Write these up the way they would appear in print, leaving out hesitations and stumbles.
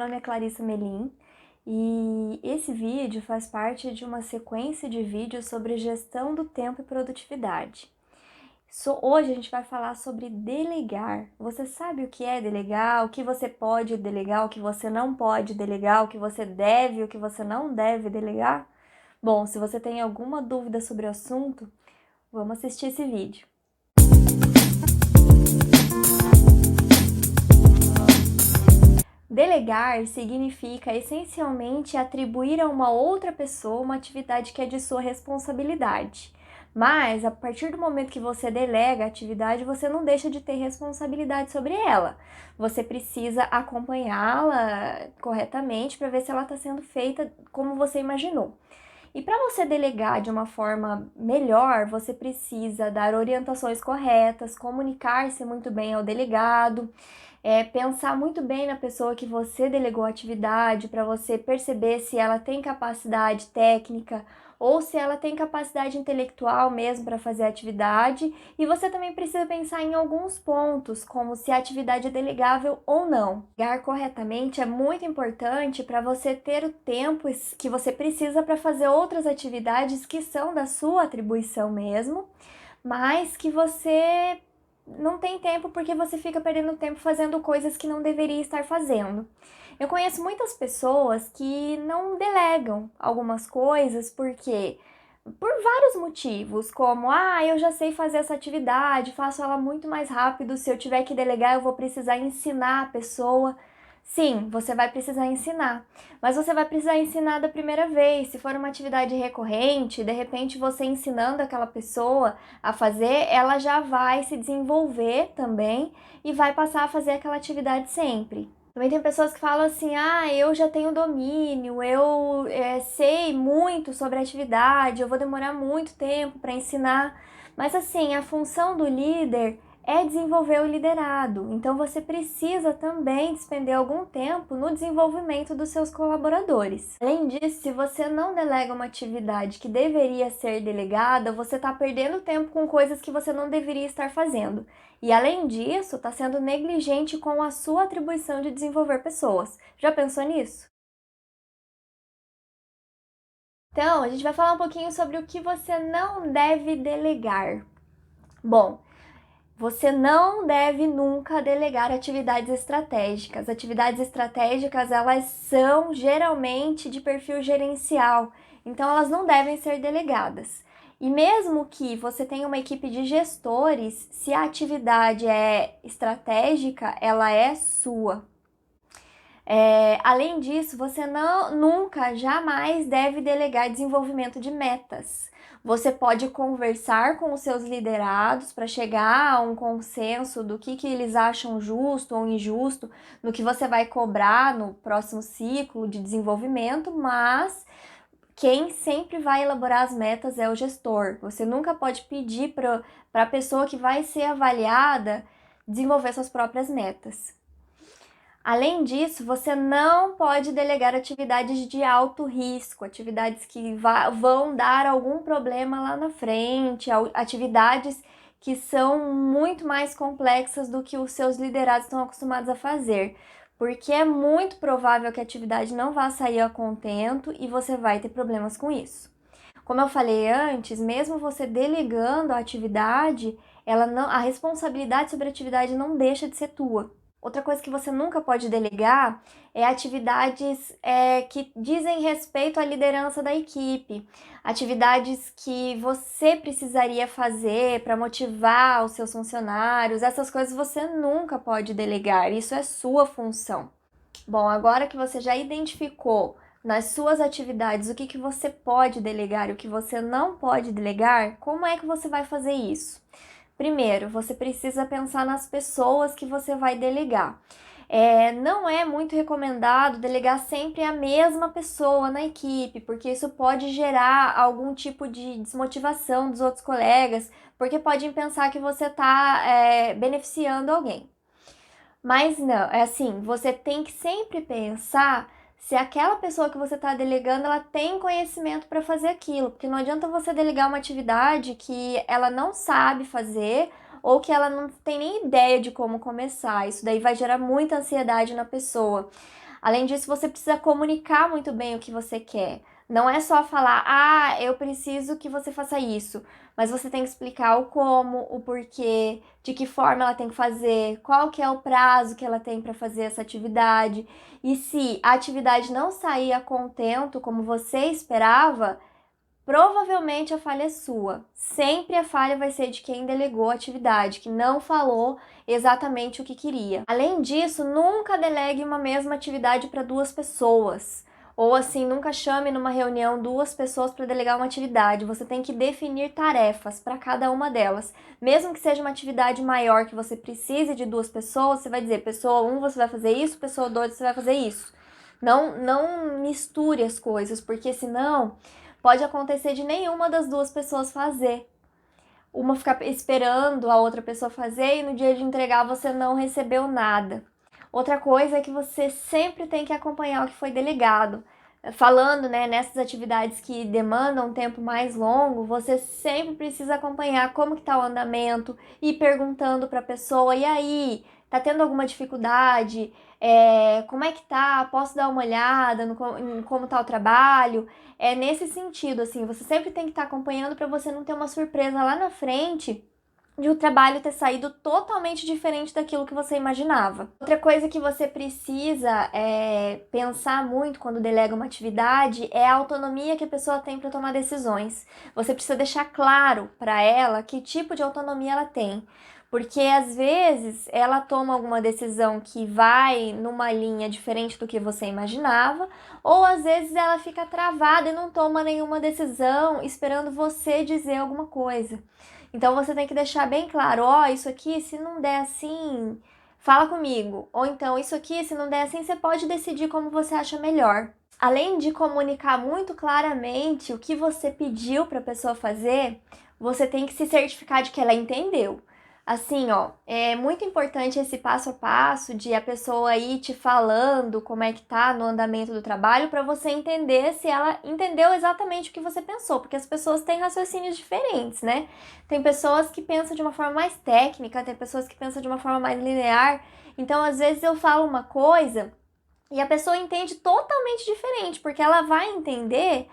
Meu nome é Clarissa Melim e esse vídeo faz parte de uma sequência de vídeos sobre gestão do tempo e produtividade. Hoje a gente vai falar sobre delegar. Você sabe o que é delegar, o que você pode delegar, o que você não pode delegar, o que você deve, o que você não deve delegar? Bom, se você tem alguma dúvida sobre o assunto, vamos assistir esse vídeo. Delegar significa essencialmente atribuir a uma outra pessoa uma atividade que é de sua responsabilidade. Mas, a partir do momento que você delega a atividade, você não deixa de ter responsabilidade sobre ela. Você precisa acompanhá-la corretamente para ver se ela está sendo feita como você imaginou. E para você delegar de uma forma melhor, você precisa dar orientações corretas, comunicar-se muito bem ao delegado, pensar muito bem na pessoa que você delegou a atividade para você perceber se ela tem capacidade técnica ou se ela tem capacidade intelectual mesmo para fazer a atividade. E você também precisa pensar em alguns pontos, como se a atividade é delegável ou não. Delegar corretamente é muito importante para você ter o tempo que você precisa para fazer outras atividades que são da sua atribuição mesmo, mas que você não tem tempo porque você fica perdendo tempo fazendo coisas que não deveria estar fazendo. Eu conheço muitas pessoas que não delegam algumas coisas porque por vários motivos, como eu já sei fazer essa atividade, faço ela muito mais rápido, se eu tiver que delegar, eu vou precisar ensinar a pessoa. Sim, você vai precisar ensinar, mas você vai precisar ensinar da primeira vez. Se for uma atividade recorrente, de repente você ensinando aquela pessoa a fazer, ela já vai se desenvolver também e vai passar a fazer aquela atividade sempre. Também tem pessoas que falam assim, eu já tenho domínio, eu sei muito sobre a atividade, eu vou demorar muito tempo para ensinar. Mas assim, a função do líder é desenvolver o liderado. Então você precisa também despender algum tempo no desenvolvimento dos seus colaboradores. Além disso, se você não delega uma atividade que deveria ser delegada, você está perdendo tempo com coisas que você não deveria estar fazendo. E além disso, está sendo negligente com a sua atribuição de desenvolver pessoas. Já pensou nisso? Então, a gente vai falar um pouquinho sobre o que você não deve delegar. Bom, você não deve nunca delegar atividades estratégicas. Atividades estratégicas, elas são geralmente de perfil gerencial, então elas não devem ser delegadas. E mesmo que você tenha uma equipe de gestores, se a atividade é estratégica, ela é sua. Além disso, você nunca, jamais deve delegar desenvolvimento de metas. Você pode conversar com os seus liderados para chegar a um consenso do que eles acham justo ou injusto, no que você vai cobrar no próximo ciclo de desenvolvimento, mas quem sempre vai elaborar as metas é o gestor. Você nunca pode pedir para a pessoa que vai ser avaliada desenvolver suas próprias metas. Além disso, você não pode delegar atividades de alto risco, atividades que vão dar algum problema lá na frente, atividades que são muito mais complexas do que os seus liderados estão acostumados a fazer, porque é muito provável que a atividade não vá sair a contento e você vai ter problemas com isso. Como eu falei antes, mesmo você delegando a atividade, a responsabilidade sobre a atividade não deixa de ser tua. Outra coisa que você nunca pode delegar é atividades que dizem respeito à liderança da equipe, atividades que você precisaria fazer para motivar os seus funcionários, essas coisas você nunca pode delegar, isso é sua função. Bom, agora que você já identificou nas suas atividades o que você pode delegar e o que você não pode delegar, como é que você vai fazer isso? Primeiro, você precisa pensar nas pessoas que você vai delegar. Não é muito recomendado delegar sempre a mesma pessoa na equipe, porque isso pode gerar algum tipo de desmotivação dos outros colegas, porque podem pensar que você está beneficiando alguém. Mas não, é assim, você tem que sempre pensar se aquela pessoa que você está delegando, ela tem conhecimento para fazer aquilo, porque não adianta você delegar uma atividade que ela não sabe fazer ou que ela não tem nem ideia de como começar. Isso daí vai gerar muita ansiedade na pessoa. Além disso, você precisa comunicar muito bem o que você quer. Não é só falar, ah, eu preciso que você faça isso, mas você tem que explicar o como, o porquê, de que forma ela tem que fazer, qual que é o prazo que ela tem para fazer essa atividade. E se a atividade não sair a contento como você esperava, provavelmente a falha é sua. Sempre a falha vai ser de quem delegou a atividade, que não falou exatamente o que queria. Além disso, nunca delegue uma mesma atividade para duas pessoas. Ou assim, nunca chame numa reunião duas pessoas para delegar uma atividade. Você tem que definir tarefas para cada uma delas. Mesmo que seja uma atividade maior que você precise de duas pessoas, você vai dizer, pessoa 1 você vai fazer isso, pessoa 2 você vai fazer isso. Não misture as coisas, porque senão pode acontecer de nenhuma das duas pessoas fazer. Uma ficar esperando a outra pessoa fazer e no dia de entregar você não recebeu nada. Outra coisa é que você sempre tem que acompanhar o que foi delegado. Falando, né, nessas atividades que demandam um tempo mais longo, você sempre precisa acompanhar como que tá o andamento e perguntando para a pessoa, e aí, tá tendo alguma dificuldade? Como é que tá? Posso dar uma olhada em como tá o trabalho? É nesse sentido, assim, você sempre tem que estar acompanhando para você não ter uma surpresa lá na frente de o trabalho ter saído totalmente diferente daquilo que você imaginava. Outra coisa que você precisa pensar muito quando delega uma atividade é a autonomia que a pessoa tem para tomar decisões. Você precisa deixar claro para ela que tipo de autonomia ela tem. Porque às vezes ela toma alguma decisão que vai numa linha diferente do que você imaginava, ou às vezes ela fica travada e não toma nenhuma decisão esperando você dizer alguma coisa. Então você tem que deixar bem claro, ó, isso aqui se não der assim, fala comigo. Ou então, isso aqui se não der assim, você pode decidir como você acha melhor. Além de comunicar muito claramente o que você pediu para a pessoa fazer, você tem que se certificar de que ela entendeu. Assim, ó, é muito importante esse passo a passo de a pessoa ir te falando como é que tá no andamento do trabalho para você entender se ela entendeu exatamente o que você pensou, porque as pessoas têm raciocínios diferentes, né? Tem pessoas que pensam de uma forma mais técnica, tem pessoas que pensam de uma forma mais linear. Então, às vezes eu falo uma coisa e a pessoa entende totalmente diferente, porque ela vai entender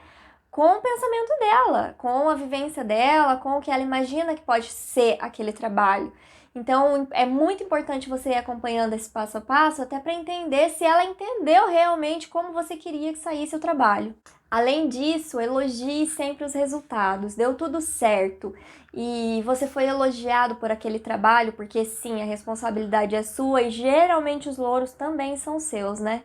com o pensamento dela, com a vivência dela, com o que ela imagina que pode ser aquele trabalho. Então, é muito importante você ir acompanhando esse passo a passo, até para entender se ela entendeu realmente como você queria que saísse o trabalho. Além disso, elogie sempre os resultados. Deu tudo certo e você foi elogiado por aquele trabalho, porque sim, a responsabilidade é sua e geralmente os louros também são seus, né?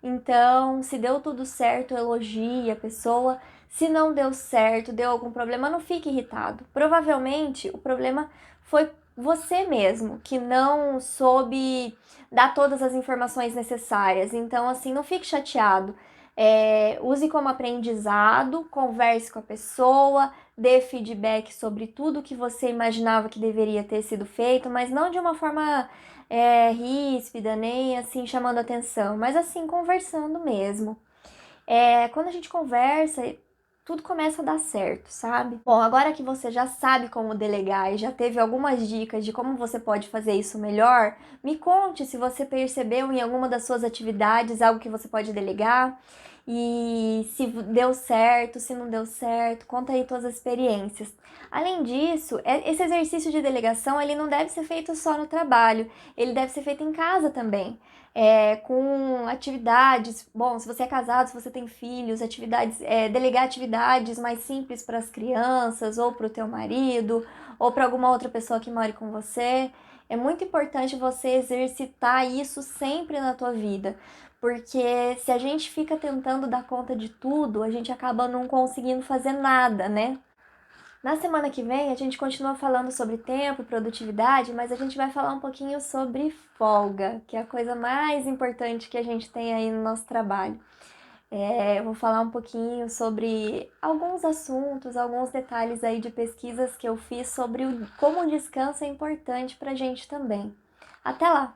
Então, se deu tudo certo, elogie a pessoa. Se não deu certo, deu algum problema, não fique irritado. Provavelmente o problema foi você mesmo, que não soube dar todas as informações necessárias. Então, assim, não fique chateado. Use como aprendizado, converse com a pessoa, dê feedback sobre tudo que você imaginava que deveria ter sido feito, mas não de uma forma ríspida, nem assim chamando atenção, mas assim conversando mesmo. Quando a gente conversa, tudo começa a dar certo, sabe? Bom, agora que você já sabe como delegar e já teve algumas dicas de como você pode fazer isso melhor, me conte se você percebeu em alguma das suas atividades algo que você pode delegar e se deu certo, se não deu certo, conta aí suas experiências. Além disso, esse exercício de delegação, ele não deve ser feito só no trabalho, ele deve ser feito em casa também. Com atividades, bom, se você é casado, se você tem filhos, delegar atividades mais simples para as crianças, ou para o teu marido, ou para alguma outra pessoa que more com você. É muito importante você exercitar isso sempre na tua vida, porque se a gente fica tentando dar conta de tudo, a gente acaba não conseguindo fazer nada, né? Na semana que vem a gente continua falando sobre tempo e produtividade, mas a gente vai falar um pouquinho sobre folga, que é a coisa mais importante que a gente tem aí no nosso trabalho. Eu vou falar um pouquinho sobre alguns assuntos, alguns detalhes aí de pesquisas que eu fiz sobre como o descanso é importante pra gente também. Até lá!